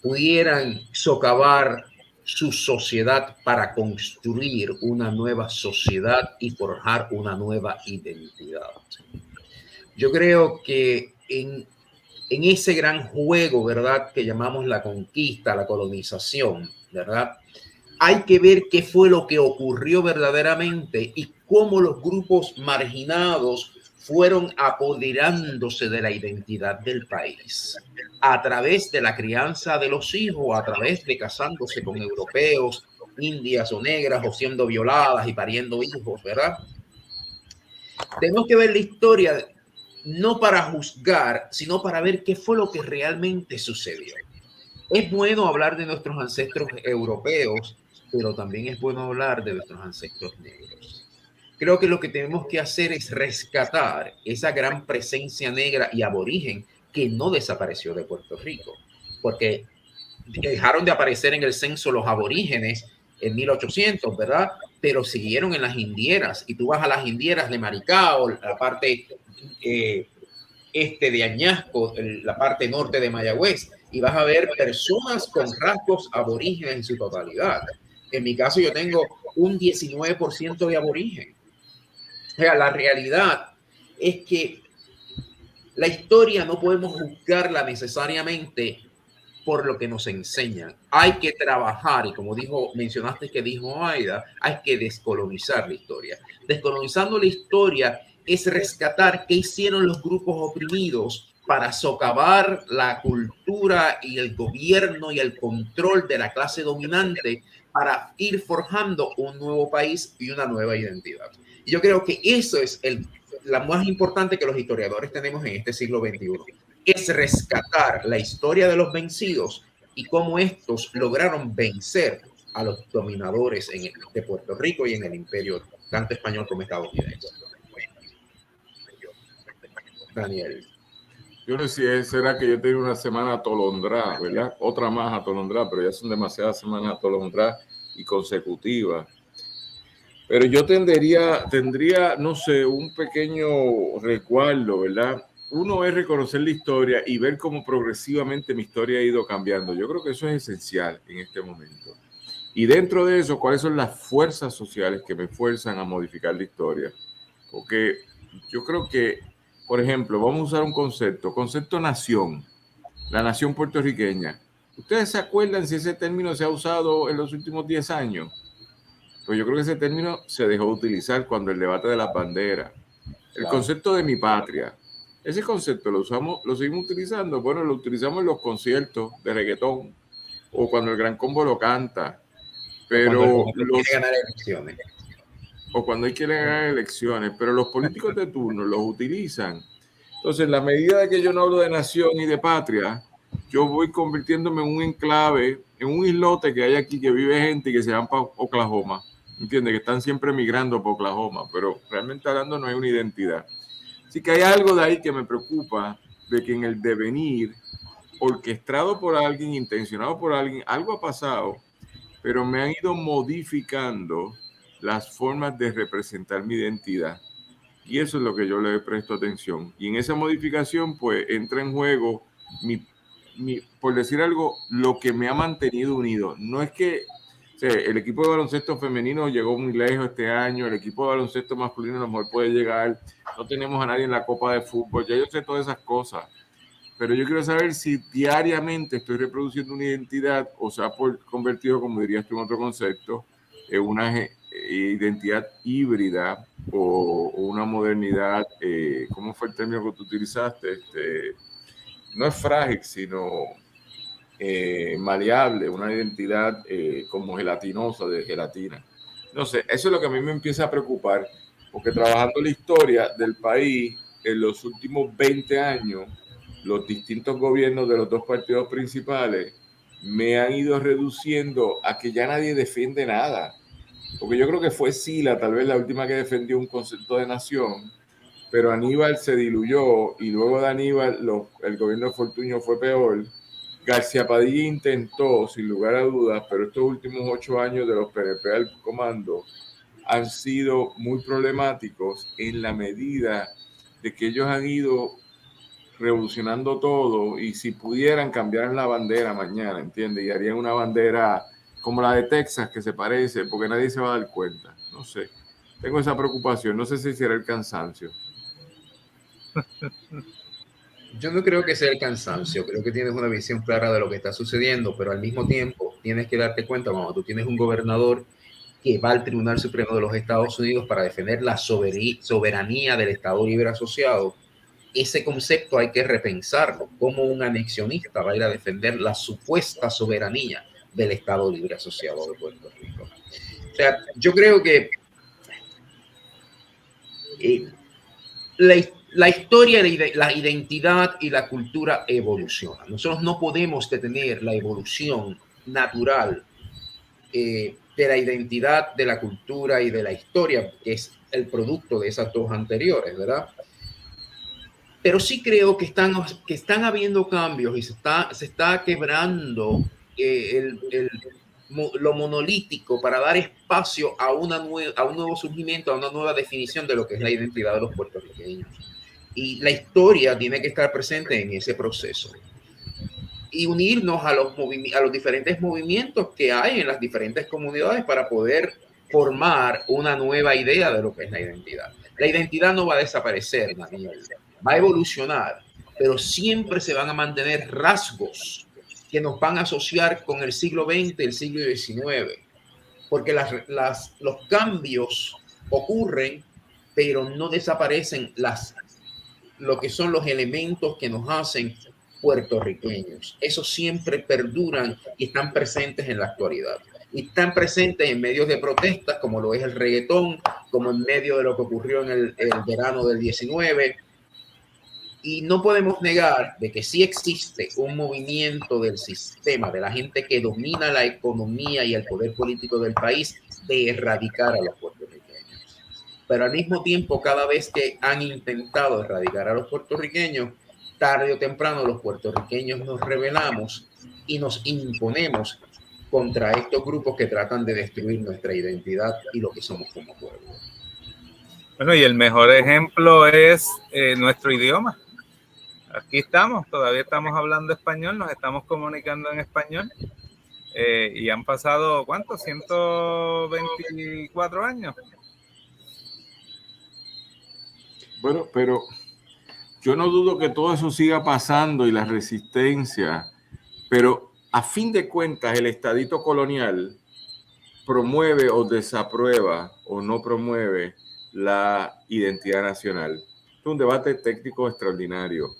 pudieran socavar su sociedad para construir una nueva sociedad y forjar una nueva identidad. Yo creo que en en ese gran juego, ¿verdad?, que llamamos la conquista, la colonización, ¿verdad? Hay que ver qué fue lo que ocurrió verdaderamente y cómo los grupos marginados fueron apoderándose de la identidad del país a través de la crianza de los hijos, a través de casándose con europeos, indias o negras, o siendo violadas y pariendo hijos, ¿verdad? Tenemos que ver la historia no para juzgar, sino para ver qué fue lo que realmente sucedió. Es bueno hablar de nuestros ancestros europeos, pero también es bueno hablar de nuestros ancestros negros. Creo que lo que tenemos que hacer es rescatar esa gran presencia negra y aborigen que no desapareció de Puerto Rico, porque dejaron de aparecer en el censo los aborígenes en 1800, ¿verdad? Pero siguieron en las indieras, y tú vas a las indieras de Maricao, la parte este de Añasco, la parte norte de Mayagüez, y vas a ver personas con rasgos aborígenes en su totalidad. En mi caso yo tengo un 19% de aborigen. O sea, la realidad es que la historia no podemos juzgarla necesariamente por lo que nos enseñan. Hay que trabajar, y como mencionaste que dijo Aida, hay que descolonizar la historia. Descolonizando la historia es rescatar qué hicieron los grupos oprimidos para socavar la cultura y el gobierno y el control de la clase dominante para ir forjando un nuevo país y una nueva identidad. Y yo creo que eso es la más importante que los historiadores tenemos en este siglo XXI. Es rescatar la historia de los vencidos y cómo estos lograron vencer a los dominadores de Puerto Rico y en el imperio, tanto español como estadounidense. Daniel. Yo no sé si será que yo tengo una semana atolondrada, ¿verdad? Otra más atolondrada, pero ya son demasiadas semanas atolondradas y consecutivas. Pero yo tendría, no sé, un pequeño recuerdo, ¿verdad? Uno es reconocer la historia y ver cómo progresivamente mi historia ha ido cambiando. Yo creo que eso es esencial en este momento. Y dentro de eso, ¿cuáles son las fuerzas sociales que me fuerzan a modificar la historia? Porque yo creo que, por ejemplo, vamos a usar un concepto nación, la nación puertorriqueña. ¿Ustedes se acuerdan si ese término se ha usado en los últimos 10 años? Pues yo creo que ese término se dejó de utilizar cuando el debate de las banderas. El concepto de mi patria. Ese concepto lo seguimos utilizando. Bueno, lo utilizamos en los conciertos de reggaetón o cuando el Gran Combo lo canta. Pero cuando hay que ganar elecciones. Pero los políticos de turno los utilizan. Entonces, en la medida de que yo no hablo de nación y de patria, yo voy convirtiéndome en un enclave, en un islote que hay aquí, que vive gente y que se van para Oklahoma. ¿Entiendes? Que están siempre migrando por Oklahoma, pero realmente hablando no hay una identidad. Así que hay algo de ahí que me preocupa, de que en el devenir, orquestado por alguien, intencionado por alguien, algo ha pasado, pero me han ido modificando las formas de representar mi identidad. Y eso es lo que yo le presto atención. Y en esa modificación, pues, entra en juego, por decir algo, lo que me ha mantenido unido. No es que el equipo de baloncesto femenino llegó muy lejos este año, el equipo de baloncesto masculino a lo mejor puede llegar, no tenemos a nadie en la Copa de Fútbol, ya yo sé todas esas cosas, pero yo quiero saber si diariamente estoy reproduciendo una identidad o se ha convertido, como dirías tú en otro concepto, en una identidad híbrida o una modernidad, ¿cómo fue el término que tú utilizaste? No es frágil, sino maleable, una identidad como gelatinosa, de gelatina. No sé, eso es lo que a mí me empieza a preocupar, porque trabajando la historia del país en los últimos 20 años, los distintos gobiernos de los dos partidos principales me han ido reduciendo a que ya nadie defiende nada. Porque yo creo que fue Sila, tal vez la última que defendió un concepto de nación, pero Aníbal se diluyó y luego de Aníbal el gobierno de Fortuño fue peor. García Padilla intentó, sin lugar a dudas, pero estos últimos 8 años de los PNP al comando han sido muy problemáticos en la medida de que ellos han ido revolucionando todo y si pudieran cambiar la bandera mañana, ¿entiendes? Y harían una bandera como la de Texas que se parece, porque nadie se va a dar cuenta. No sé, tengo esa preocupación, no sé si será el cansancio. Yo no creo que sea el cansancio, creo que tienes una visión clara de lo que está sucediendo, pero al mismo tiempo tienes que darte cuenta cuando tú tienes un gobernador que va al Tribunal Supremo de los Estados Unidos para defender la soberanía del Estado Libre Asociado. Ese concepto hay que repensarlo. Como un anexionista va a ir a defender la supuesta soberanía del Estado Libre Asociado de Puerto Rico? O sea, yo creo que la historia, la identidad y la cultura evolucionan. Nosotros no podemos detener la evolución natural de la identidad, de la cultura y de la historia, que es el producto de esas dos anteriores, ¿verdad? Pero sí creo que están habiendo cambios y se está quebrando lo monolítico para dar espacio a un nuevo surgimiento, a una nueva definición de lo que es la identidad de los puertorriqueños. Y la historia tiene que estar presente en ese proceso y unirnos a los diferentes movimientos que hay en las diferentes comunidades para poder formar una nueva idea de lo que es la identidad. La identidad no va a desaparecer, Daniel, va a evolucionar, pero siempre se van a mantener rasgos que nos van a asociar con el siglo XX, el siglo XIX, porque los cambios ocurren, pero no desaparecen lo que son los elementos que nos hacen puertorriqueños. Esos siempre perduran y están presentes en la actualidad. Y están presentes en medios de protestas, como lo es el reggaetón, como en medio de lo que ocurrió en el verano del 19. Y no podemos negar de que sí existe un movimiento del sistema, de la gente que domina la economía y el poder político del país, de erradicar a los puertorriqueños. Pero al mismo tiempo, cada vez que han intentado erradicar a los puertorriqueños, tarde o temprano los puertorriqueños nos rebelamos y nos imponemos contra estos grupos que tratan de destruir nuestra identidad y lo que somos como pueblo. Bueno, y el mejor ejemplo es nuestro idioma. Aquí estamos, todavía estamos hablando español, nos estamos comunicando en español y han pasado, ¿cuánto? 124 años. Bueno, pero yo no dudo que todo eso siga pasando y la resistencia, pero a fin de cuentas el estadito colonial promueve o desaprueba o no promueve la identidad nacional. Es un debate técnico extraordinario.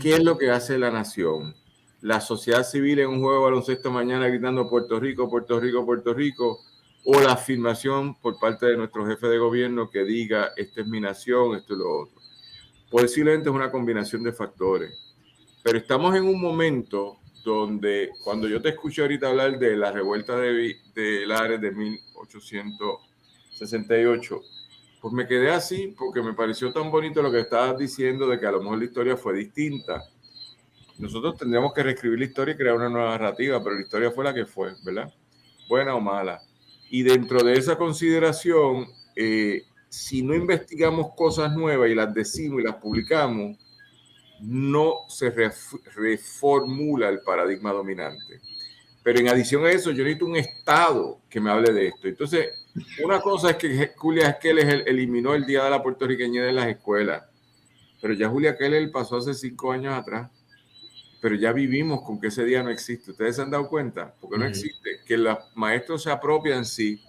¿Qué es lo que hace la nación? La sociedad civil en un juego de baloncesto mañana gritando Puerto Rico, Puerto Rico, Puerto Rico, o la afirmación por parte de nuestro jefe de gobierno que diga esta es mi nación, esto y lo otro. Posiblemente es una combinación de factores, pero estamos en un momento donde cuando yo te escuché ahorita hablar de la revuelta de Lares de 1868, pues me quedé así porque me pareció tan bonito lo que estabas diciendo de que a lo mejor la historia fue distinta. Nosotros tendríamos que reescribir la historia y crear una nueva narrativa, pero la historia fue la que fue, ¿verdad? Buena o mala. Y dentro de esa consideración, si no investigamos cosas nuevas y las decimos y las publicamos, no se reformula el paradigma dominante. Pero en adición a eso, yo necesito un Estado que me hable de esto. Entonces, una cosa es que Julia Keller eliminó el Día de la Puertorriqueña de las escuelas, pero ya Julia Keller pasó hace 5 años atrás, pero ya vivimos con que ese día no existe. ¿Ustedes se han dado cuenta? Porque no existe. Que los maestros se apropian, sí,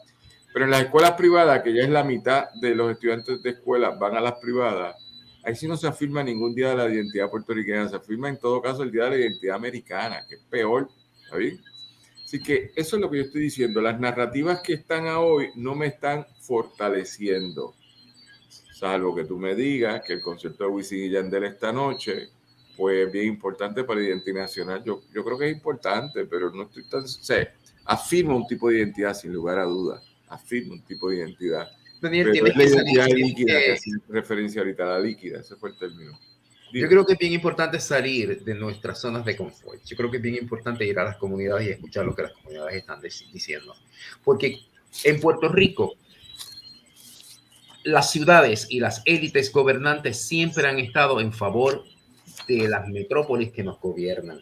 pero en las escuelas privadas, que ya es la mitad de los estudiantes de escuela van a las privadas, ahí sí no se afirma ningún día de la identidad puertorriqueña, se afirma en todo caso el día de la identidad americana, que es peor, ¿sabes? Así que eso es lo que yo estoy diciendo. Las narrativas que están a hoy no me están fortaleciendo, salvo que tú me digas que el concierto de Wisin y Yandel esta noche pues bien importante para la identidad nacional. Yo creo que es importante, pero no estoy tan... O sea, afirma un tipo de identidad sin lugar a dudas. Afirma un tipo de identidad. Daniel, pero es la identidad salir, líquida que hace referencia ahorita a la líquida. Ese fue el término. Dime. Yo creo que es bien importante salir de nuestras zonas de confort. Yo creo que es bien importante ir a las comunidades y escuchar lo que las comunidades están diciendo. Porque en Puerto Rico, las ciudades y las élites gobernantes siempre han estado en favor de las metrópolis que nos gobiernan.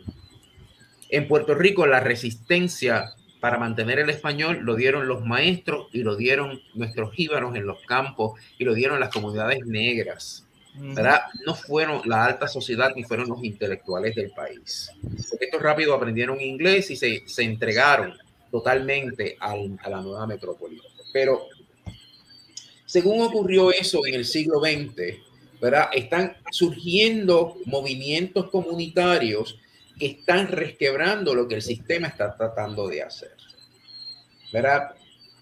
En Puerto Rico, la resistencia para mantener el español lo dieron los maestros y lo dieron nuestros jíbaros en los campos y lo dieron las comunidades negras. ¿verdad? No fueron la alta sociedad ni fueron los intelectuales del país. Porque estos rápido aprendieron inglés y se entregaron totalmente a la nueva metrópoli. Pero según ocurrió eso en el siglo XX, ¿verdad? Están surgiendo movimientos comunitarios que están resquebrando lo que el sistema está tratando de hacer, ¿verdad?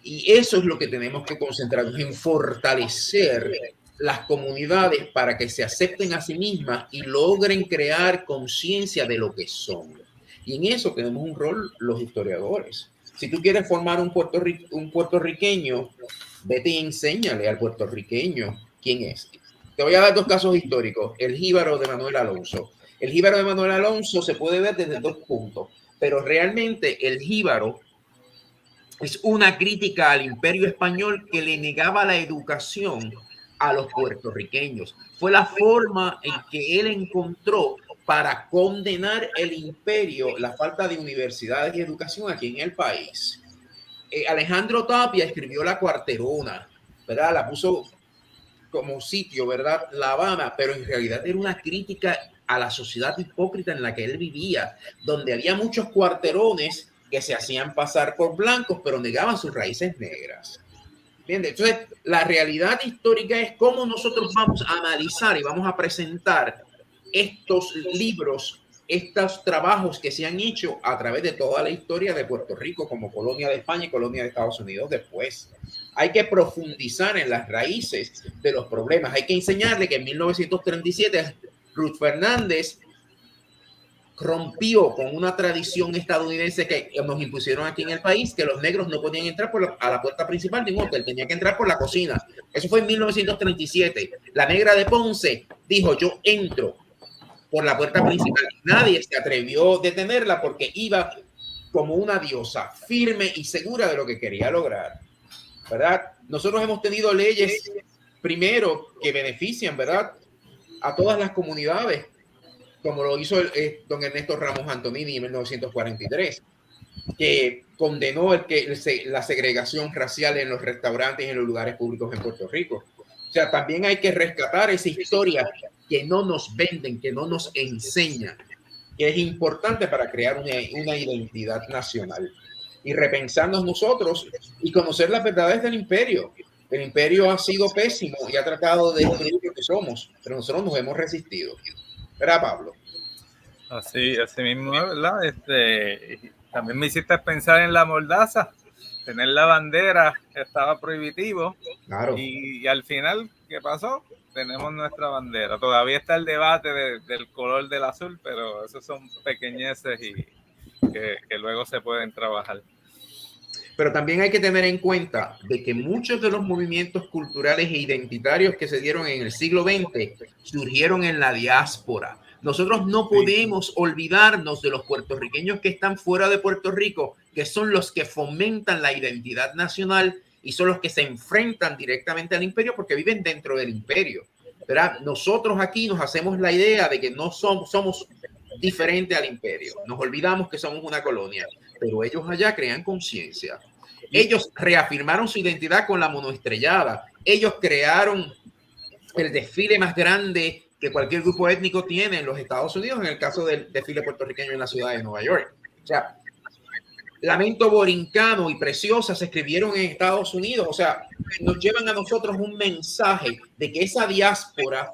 Y eso es lo que tenemos que concentrarnos en fortalecer las comunidades para que se acepten a sí mismas y logren crear conciencia de lo que son. Y en eso tenemos un rol los historiadores. Si tú quieres formar un puertorriqueño, vete y enséñale al puertorriqueño quién es. Te voy a dar dos casos históricos. El jíbaro de Manuel Alonso. El jíbaro de Manuel Alonso se puede ver desde dos puntos, pero realmente el jíbaro es una crítica al imperio español que le negaba la educación a los puertorriqueños. Fue la forma en que él encontró para condenar el imperio, la falta de universidades y educación aquí en el país. Alejandro Tapia escribió La Cuarterona, ¿verdad? La puso como sitio, ¿verdad? La Habana, pero en realidad era una crítica a la sociedad hipócrita en la que él vivía, donde había muchos cuarterones que se hacían pasar por blancos, pero negaban sus raíces negras. ¿Entiendes? Entonces, la realidad histórica es cómo nosotros vamos a analizar y vamos a presentar estos libros, estos trabajos que se han hecho a través de toda la historia de Puerto Rico como colonia de España y colonia de Estados Unidos después. Hay que profundizar en las raíces de los problemas. Hay que enseñarle que en 1937 Ruth Fernández rompió con una tradición estadounidense que nos impusieron aquí en el país, que los negros no podían entrar a la puerta principal de un hotel, tenían que entrar por la cocina. Eso fue en 1937. La negra de Ponce dijo, yo entro por la puerta principal. Nadie se atrevió a detenerla porque iba como una diosa, firme y segura de lo que quería lograr, ¿verdad? Nosotros hemos tenido leyes, primero, que benefician, ¿verdad?, a todas las comunidades, como lo hizo don Ernesto Ramos Antonini en 1943, que condenó la segregación racial en los restaurantes y en los lugares públicos en Puerto Rico. O sea, también hay que rescatar esa historia que no nos venden, que no nos enseñan, que es importante para crear una identidad nacional y repensarnos nosotros y conocer las verdades del imperio. El imperio ha sido pésimo y ha tratado de destruir lo que somos, pero nosotros nos hemos resistido. ¿Verdad, Pablo? Así mismo, ¿verdad? También me hiciste pensar en la mordaza. Tener la bandera estaba prohibitivo. Claro. Y al final, ¿qué pasó? Tenemos nuestra bandera. Todavía está el debate del color del azul, pero esos son pequeñeces y que luego se pueden trabajar. Pero también hay que tener en cuenta de que muchos de los movimientos culturales e identitarios que se dieron en el siglo XX surgieron en la diáspora. Nosotros no podemos olvidarnos de los puertorriqueños que están fuera de Puerto Rico, que son los que fomentan la identidad nacional y son los que se enfrentan directamente al imperio porque viven dentro del imperio, ¿verdad? Nosotros aquí nos hacemos la idea de que no somos diferentes al imperio. Nos olvidamos que somos una colonia, pero ellos allá crean conciencia. Ellos reafirmaron su identidad con la monoestrellada. Ellos crearon el desfile más grande que cualquier grupo étnico tiene en los Estados Unidos, en el caso del desfile puertorriqueño en la ciudad de Nueva York. O sea, Lamento Borincano y Preciosa se escribieron en Estados Unidos. O sea, nos llevan a nosotros un mensaje de que esa diáspora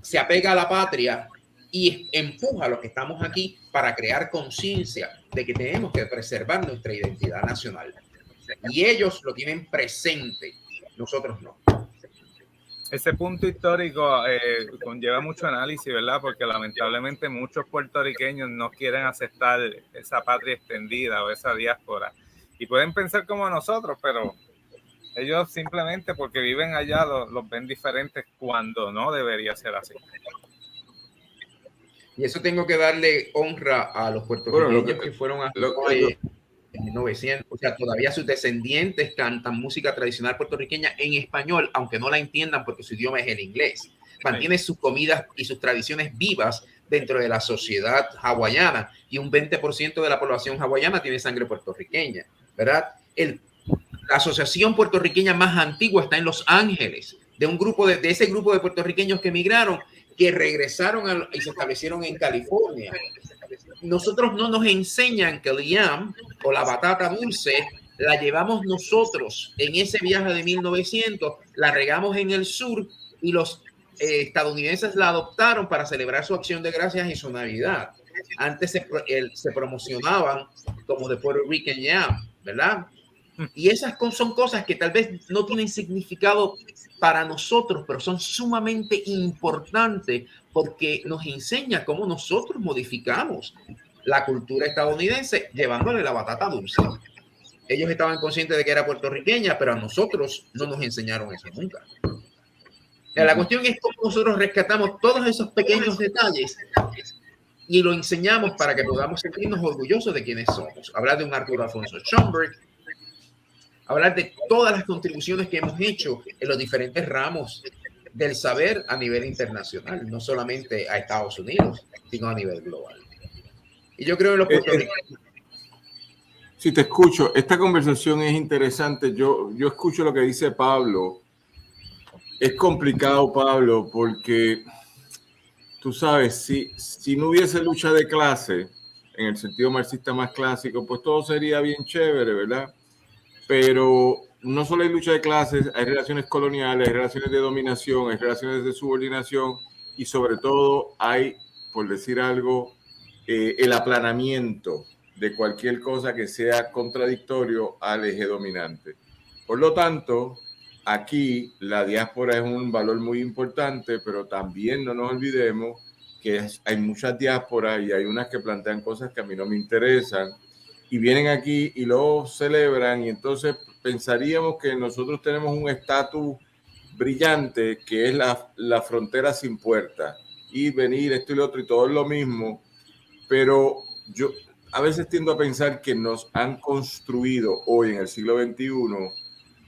se apega a la patria y empuja a los que estamos aquí para crear conciencia de que tenemos que preservar nuestra identidad nacional. Y ellos lo tienen presente, nosotros no. Ese punto histórico conlleva mucho análisis, ¿verdad? Porque lamentablemente muchos puertorriqueños no quieren aceptar esa patria extendida o esa diáspora. Y pueden pensar como nosotros, pero ellos simplemente porque viven allá los ven diferentes cuando no debería ser así. Y eso tengo que darle honra a los puertorriqueños que fueron a en 1900. O sea, todavía sus descendientes cantan música tradicional puertorriqueña en español, aunque no la entiendan porque su idioma es el inglés. Mantiene sus comidas y sus tradiciones vivas dentro de la sociedad hawaiana y un 20% de la población hawaiana tiene sangre puertorriqueña, ¿verdad? La asociación puertorriqueña más antigua está en Los Ángeles, de ese grupo de puertorriqueños que emigraron, que regresaron y se establecieron en California. Nosotros no nos enseñan que el yam o la batata dulce la llevamos nosotros en ese viaje de 1900, la regamos en el sur y los estadounidenses la adoptaron para celebrar su acción de gracias y su Navidad. Antes se promocionaban como de Puerto Rican yam, ¿verdad? Y esas son cosas que tal vez no tienen significado para nosotros, pero son sumamente importantes porque nos enseña cómo nosotros modificamos la cultura estadounidense llevándole la batata dulce. Ellos estaban conscientes de que era puertorriqueña, pero a nosotros no nos enseñaron eso nunca. La cuestión es cómo nosotros rescatamos todos esos pequeños detalles y lo enseñamos para que podamos sentirnos orgullosos de quienes somos. Hablar de un Arturo Alfonso Schomburg, hablar de todas las contribuciones que hemos hecho en los diferentes ramos del saber a nivel internacional, no solamente a Estados Unidos, sino a nivel global. Y yo creo en los puertorriqueños. Sí, te escucho. Esta conversación es interesante. Yo escucho lo que dice Pablo. Es complicado, Pablo, porque tú sabes, si no hubiese lucha de clase, en el sentido marxista más clásico, pues todo sería bien chévere, ¿verdad? Pero no solo hay lucha de clases, hay relaciones coloniales, hay relaciones de dominación, hay relaciones de subordinación y sobre todo hay, por decir algo, el aplanamiento de cualquier cosa que sea contradictorio al eje dominante. Por lo tanto, aquí la diáspora es un valor muy importante, pero también no nos olvidemos que hay muchas diásporas y hay unas que plantean cosas que a mí no me interesan y vienen aquí y lo celebran y entonces pensaríamos que nosotros tenemos un estatus brillante que es la frontera sin puerta y venir esto y lo otro y todo es lo mismo, pero yo a veces tiendo a pensar que nos han construido hoy en el siglo XXI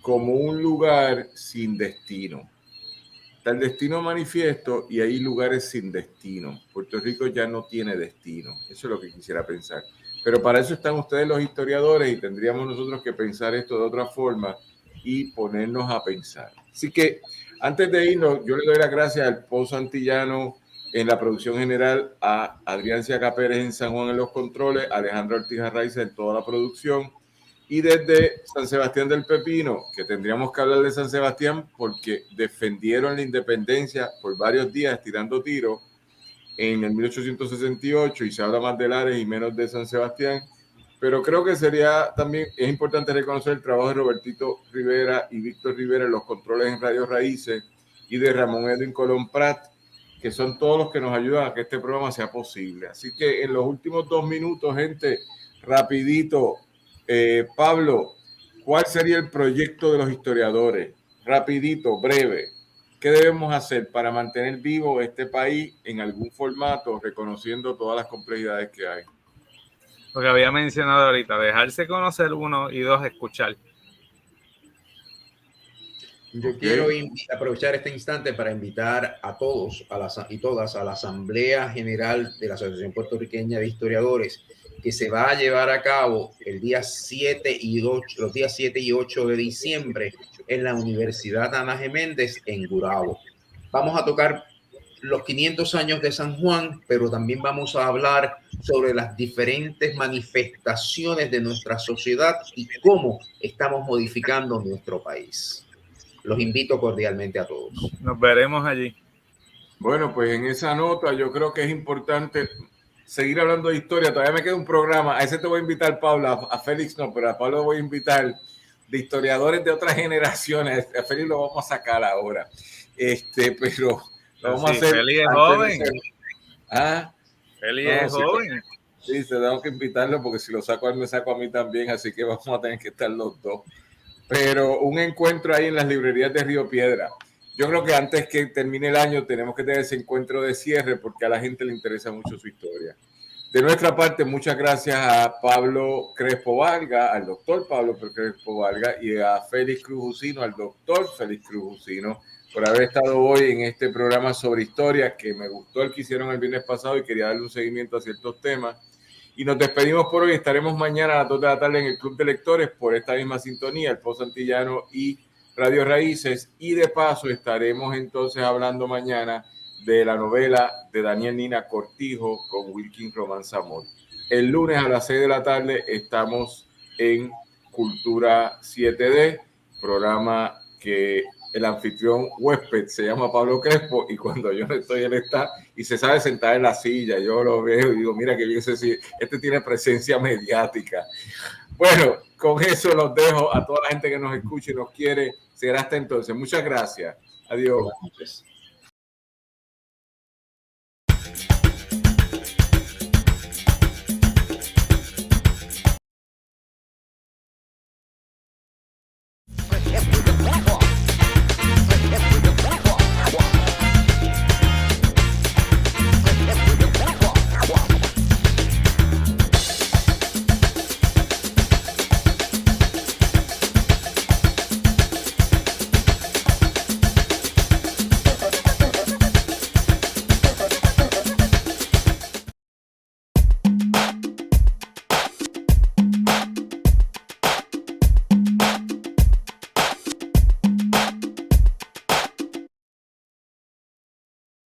como un lugar sin destino. Está el destino manifiesto y hay lugares sin destino. Puerto Rico ya no tiene destino. Eso es lo que quisiera pensar. Pero para eso están ustedes los historiadores y tendríamos nosotros que pensar esto de otra forma y ponernos a pensar. Así que antes de irnos, yo le doy las gracias al Pozo Antillano en la producción general, a Adrián Ciaca Pérez en San Juan en los controles, a Alejandro Ortiz Arraiza en toda la producción. Y desde San Sebastián del Pepino, que tendríamos que hablar de San Sebastián porque defendieron la independencia por varios días tirando tiros en el 1868 y se habla más de Lares y menos de San Sebastián. Pero creo que sería también, es importante reconocer el trabajo de Robertito Rivera y Víctor Rivera en los controles en Radio Raíces y de Ramón Edwin Colón Prat, que son todos los que nos ayudan a que este programa sea posible. Así que en los últimos 2 minutos, gente, rapidito, Pablo, ¿cuál sería el proyecto de los historiadores? Rapidito, breve. ¿Qué debemos hacer para mantener vivo este país en algún formato, reconociendo todas las complejidades que hay? Lo que había mencionado ahorita, dejarse conocer, 1 y 2, escuchar. Yo quiero aprovechar este instante para invitar a todos y todas a la Asamblea General de la Asociación Puertorriqueña de Historiadores, que se va a llevar a cabo el día 7 y 8, los días 7 y 8 de diciembre en la Universidad Ana G. Méndez en Gurabo. Vamos a tocar los 500 años de San Juan, pero también vamos a hablar sobre las diferentes manifestaciones de nuestra sociedad y cómo estamos modificando nuestro país. Los invito cordialmente a todos. Nos veremos allí. Bueno, pues en esa nota yo creo que es importante seguir hablando de historia. Todavía me queda un programa. A ese te voy a invitar, Pablo. A Félix no, pero a Pablo lo voy a invitar, de historiadores de otras generaciones. A Félix lo vamos a sacar ahora. Pero lo vamos a hacer. Félix es joven. Félix es joven. Sí, tengo que invitarlo porque si lo saco a él, me saco a mí también. Así que vamos a tener que estar los dos. Pero un encuentro ahí en las librerías de Río Piedra. Yo creo que antes que termine el año tenemos que tener ese encuentro de cierre porque a la gente le interesa mucho su historia. De nuestra parte, muchas gracias a Pablo Crespo Valga, al doctor Pablo Crespo Valga y a Félix Cruz Jusino, al doctor Félix Cruz Jusino, por haber estado hoy en este programa sobre historia que me gustó el que hicieron el viernes pasado y quería darle un seguimiento a ciertos temas. Y nos despedimos por hoy. Estaremos mañana a las 2 de la tarde en el Club de Lectores por esta misma sintonía, el Pozo Antillano y Radio Raíces, y de paso estaremos entonces hablando mañana de la novela de Daniel Nina Cortijo con Wilkin Román Zamor. El lunes a las 6 de la tarde estamos en Cultura 7D, programa que el anfitrión huésped se llama Pablo Crespo, y cuando yo no estoy, él está y se sabe sentar en la silla. Yo lo veo y digo, mira que bien, este tiene presencia mediática. Bueno, con eso los dejo a toda la gente que nos escucha y nos quiere. Será hasta entonces. Muchas gracias. Adiós.